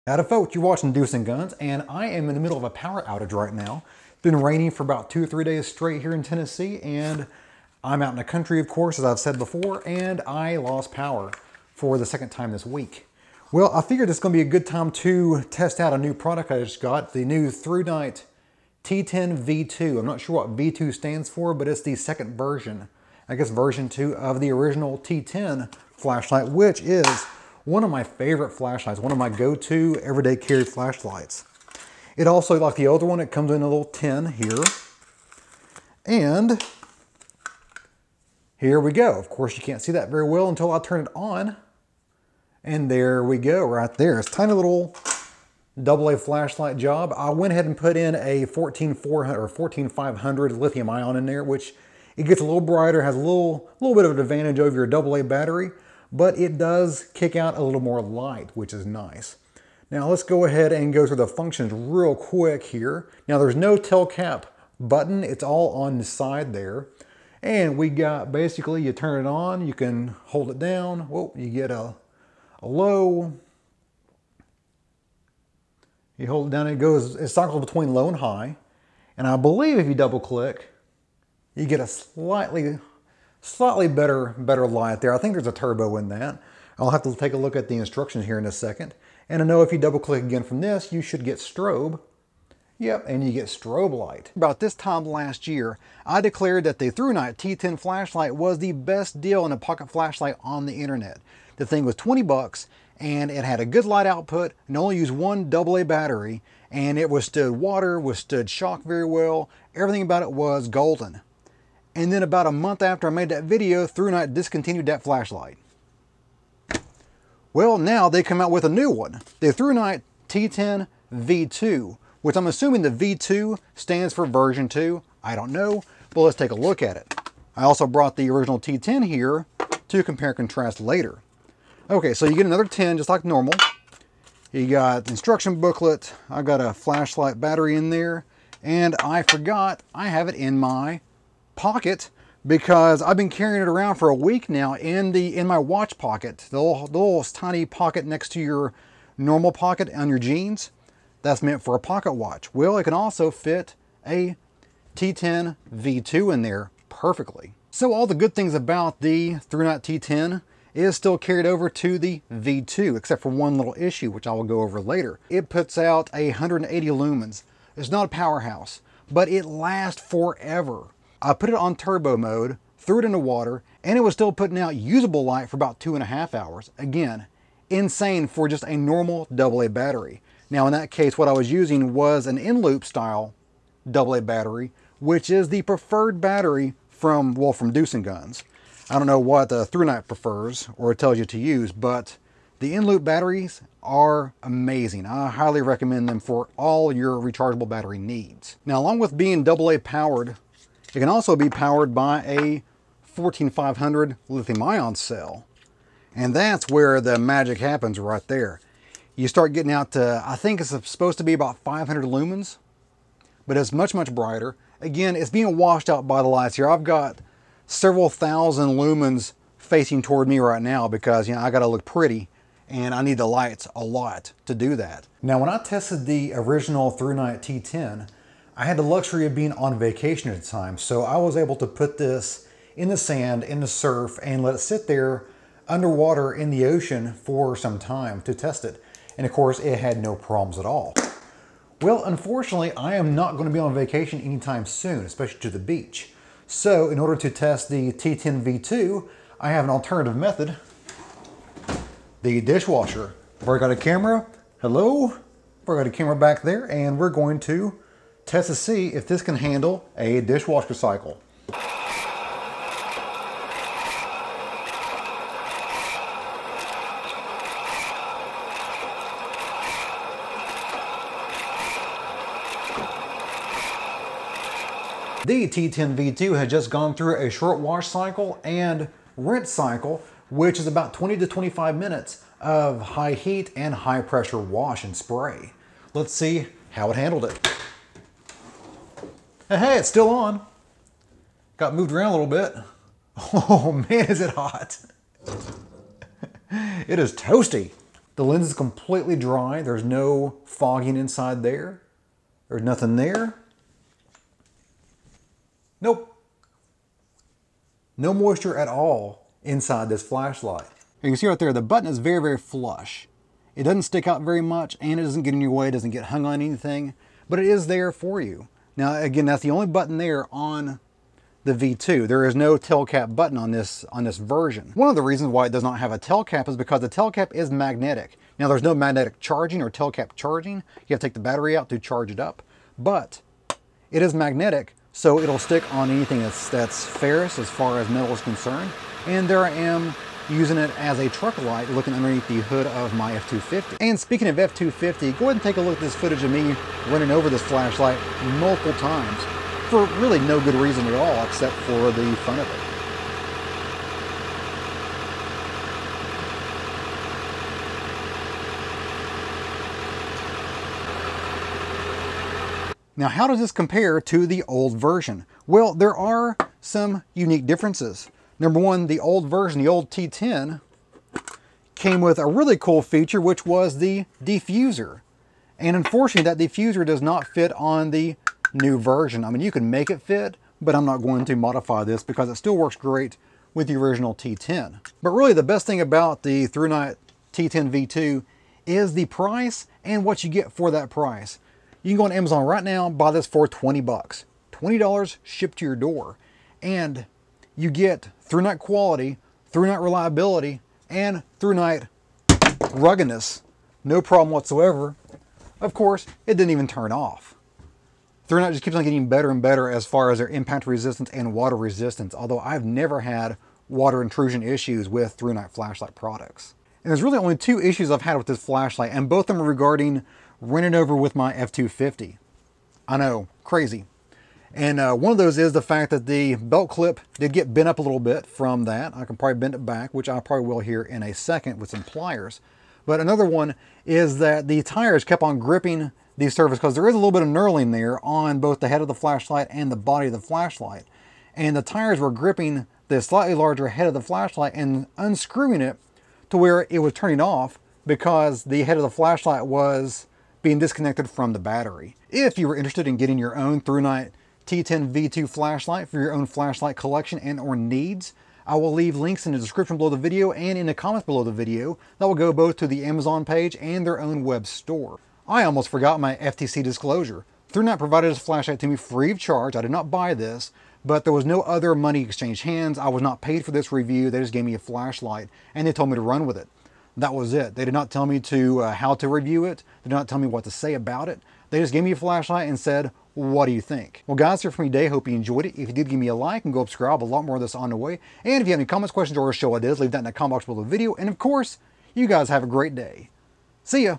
Howdy folks, you're watching Deuce and Guns, and I am in the middle of a power outage right now. It's been raining for about 2 or 3 days straight here in Tennessee, and I'm out in the country, of course, as I've said before, and I lost power for the second time this week. Well, I figured it's going to be a good time to test out a new product I just got, the new Thrunite T10V2. I'm not sure what V2 stands for, but it's the second version, I guess version 2 of the original T10 flashlight, which is one of my favorite flashlights, one of my go-to everyday carry flashlights. It also, like the other one, it comes in a little tin here. And here we go. Of course, you can't see that very well until I turn it on. And there we go, right there. It's a tiny little AA flashlight job. I went ahead and put in a 14400 or 14500 lithium ion in there, which it gets a little brighter, has a little bit of an advantage over your AA battery, but it does kick out a little more light, which is nice. Now let's go ahead and go through the functions real quick here. Now there's no tail cap button, it's all on the side there. And we got, basically, you turn it on, you can hold it down, whoa, you get a low. You hold it down, it cycles between low and high. And I believe if you double click, you get a slightly better light there. I think there's a turbo in that. I'll have to take a look at the instructions here in a second. And I know if you double click again from this, you should get strobe. Yep, and you get strobe light. About this time last year, I declared that the Thrunite T10 flashlight was the best deal in a pocket flashlight on the internet. The thing was 20 bucks, and it had a good light output, and only used one AA battery, and it withstood water, withstood shock very well. Everything about it was golden. And then about a month after I made that video, Thurnite discontinued that flashlight. Well, now they come out with a new one, the Thrunite T10V2, which I'm assuming the V2 stands for version 2. I don't know, but let's take a look at it. I also brought the original T10 here to compare and contrast later. Okay, so you get another 10 just like normal. You got instruction booklet. I got a flashlight battery in there, and I forgot I have it in my pocket because I've been carrying it around for a week now in my watch pocket, the little tiny pocket next to your normal pocket on your jeans. That's meant for a pocket watch. Well, it can also fit a T10 V2 in there perfectly. So all the good things about the Thrunite T10 is still carried over to the V2, except for one little issue, which I will go over later. It puts out 180 lumens. It's not a powerhouse, but it lasts forever. I put it on turbo mode, threw it into water, and it was still putting out usable light for about 2.5 hours. Again, insane for just a normal AA battery. Now in that case, what I was using was an in-loop style AA battery, which is the preferred battery from Deuce and Guns. I don't know what Thurnite prefers or tells you to use, but the in-loop batteries are amazing. I highly recommend them for all your rechargeable battery needs. Now, along with being AA powered, it can also be powered by a 14500 lithium ion cell. And that's where the magic happens right there. You start getting out to, I think it's supposed to be about 500 lumens, but it's much, much brighter. Again, it's being washed out by the lights here. I've got several thousand lumens facing toward me right now because, you know, I gotta look pretty and I need the lights a lot to do that. Now, when I tested the original Thrunite T10, I had the luxury of being on vacation at the time, so I was able to put this in the sand, in the surf, and let it sit there underwater in the ocean for some time to test it. And of course, it had no problems at all. Well, unfortunately, I am not going to be on vacation anytime soon, especially to the beach. So in order to test the T10V2, I have an alternative method, the dishwasher. I've already got a camera. Hello? I've already got a camera back there, and we're going to test to see if this can handle a dishwasher cycle. The T10V2 has just gone through a short wash cycle and rinse cycle, which is about 20 to 25 minutes of high heat and high pressure wash and spray. Let's see how it handled it. Hey, it's still on. Got moved around a little bit. Oh man, is it hot. It is toasty. The lens is completely dry. There's no fogging inside there. There's nothing there. Nope. No moisture at all inside this flashlight. You can see right there, the button is very, very flush. It doesn't stick out very much, and it doesn't get in your way, it doesn't get hung on anything, but it is there for you. Now, again, that's the only button there on the V2. There is no tail cap button on this version. One of the reasons why it does not have a tail cap is because the tail cap is magnetic. Now, there's no magnetic charging or tail cap charging. You have to take the battery out to charge it up, but it is magnetic, so it'll stick on anything that's ferrous as far as metal is concerned. And there I am using it as a truck light looking underneath the hood of my F250. And speaking of F250, go ahead and take a look at this footage of me running over this flashlight multiple times for really no good reason at all except for the fun of it. Now, how does this compare to the old version? Well, there are some unique differences. Number one, the old version, the old T10, came with a really cool feature, which was the diffuser. And unfortunately, that diffuser does not fit on the new version. I mean, you can make it fit, but I'm not going to modify this because it still works great with the original T10. But really, the best thing about the Thrunite T10V2 is the price and what you get for that price. You can go on Amazon right now and buy this for 20 bucks. $20 shipped to your door. And you get Thurnite quality, Thurnite reliability, and Thurnite ruggedness. No problem whatsoever. Of course, it didn't even turn off. Thurnite just keeps on getting better and better as far as their impact resistance and water resistance, although I've never had water intrusion issues with Thurnite flashlight products. And there's really only two issues I've had with this flashlight, and both of them are regarding running over with my F250. I know, crazy. And one of those is the fact that the belt clip did get bent up a little bit from that. I can probably bend it back, which I probably will here in a second with some pliers. But another one is that the tires kept on gripping the surface because there is a little bit of knurling there on both the head of the flashlight and the body of the flashlight. And the tires were gripping the slightly larger head of the flashlight and unscrewing it to where it was turning off because the head of the flashlight was being disconnected from the battery. If you were interested in getting your own Thrunite T10V2 flashlight for your own flashlight collection and or needs, I will leave links in the description below the video and in the comments below the video that will go both to the Amazon page and their own web store. I almost forgot my FTC disclosure. Thurnite provided this flashlight to me free of charge. I did not buy this, but there was no other money exchanged hands. I was not paid for this review. They just gave me a flashlight and they told me to run with it. That was it. They did not tell me how to review it. They did not tell me what to say about it. They just gave me a flashlight and said, what do you think? Well, guys, that's it for me today. Hope you enjoyed it. If you did, give me a like and go subscribe. A lot more of this on the way. And if you have any comments, questions, or show ideas, leave that in the comment box below the video. And of course, you guys have a great day. See ya.